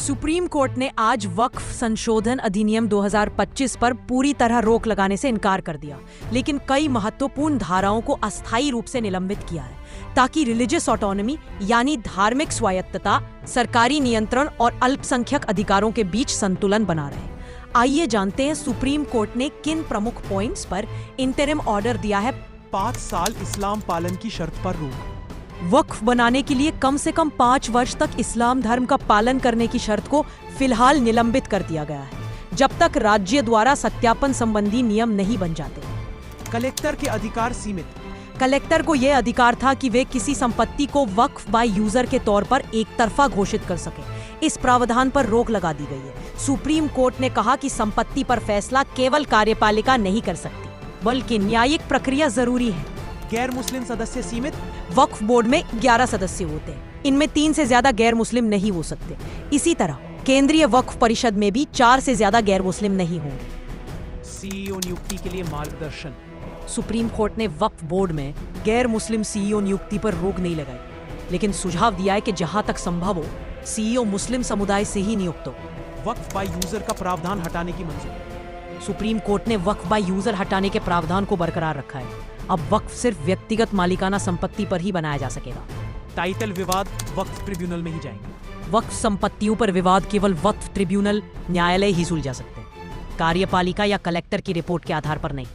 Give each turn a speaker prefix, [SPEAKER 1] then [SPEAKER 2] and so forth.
[SPEAKER 1] Supreme court ने आज वक्फ संशोधन अधिनियम 2025 पर पूरी तरह रोक लगाने से इनकार कर दिया, लेकिन कई महत्वपूर्ण धाराओं को अस्थायी रूप से निलंबित किया है ताकि रिलीजियस ऑटोनॉमी यानी धार्मिक स्वायत्तता, सरकारी नियंत्रण और अल्पसंख्यक अधिकारों के बीच संतुलन बना रहे। आइए जानते हैं सुप्रीम कोर्ट ने किन प्रमुख पॉइंट्स पर इंटरिम ऑर्डर दिया है।
[SPEAKER 2] 5 साल इस्लाम पालन की शर्त पर रोक।
[SPEAKER 1] वक्फ बनाने के लिए कम से कम 5 वर्ष तक इस्लाम धर्म का पालन करने की शर्त को फिलहाल निलंबित कर दिया गया है, जब तक राज्य द्वारा सत्यापन संबंधी नियम नहीं बन जाते।
[SPEAKER 2] कलेक्टर के अधिकार सीमित।
[SPEAKER 1] कलेक्टर को यह अधिकार था कि वे किसी संपत्ति को वक्फ बाय यूजर के तौर पर एक तरफा घोषित कर सके। इस प्रावधान पर रोक लगा दी गई है। सुप्रीम कोर्ट ने कहा कि संपत्ति पर फैसला केवल कार्यपालिका नहीं कर सकती, बल्कि न्यायिक प्रक्रिया जरूरी है।
[SPEAKER 2] गैर मुस्लिम सदस्य सीमित।
[SPEAKER 1] वक्फ बोर्ड में 11 सदस्य होते हैं, इनमें 3 से ज्यादा गैर मुस्लिम नहीं हो सकते। इसी तरह केंद्रीय वक्फ परिषद में भी 4 से ज्यादा गैर मुस्लिम नहीं होंगे।
[SPEAKER 2] सीईओ नियुक्ति के लिए मार्गदर्शन।
[SPEAKER 1] सुप्रीम कोर्ट ने वक्फ बोर्ड में गैर मुस्लिम सीईओ नियुक्ति पर रोक नहीं लगाई, लेकिन सुझाव दिया है कि जहां तक संभव हो सीईओ मुस्लिम समुदाय से ही नियुक्त हो।
[SPEAKER 2] वक्फ बाय यूजर का प्रावधान हटाने की मंजूरी।
[SPEAKER 1] सुप्रीम कोर्ट ने वक्फ बाय यूजर हटाने के प्रावधान को बरकरार रखा है। अब वक्फ सिर्फ व्यक्तिगत मालिकाना संपत्ति पर ही बनाया जा सकेगा।
[SPEAKER 2] टाइटल विवाद वक्फ ट्रिब्यूनल में ही जाएंगे।
[SPEAKER 1] वक्फ संपत्तियों पर विवाद केवल वक्फ ट्रिब्यूनल न्यायालय ही सुलझा सकते हैं, कार्यपालिका या कलेक्टर की रिपोर्ट के आधार पर नहीं।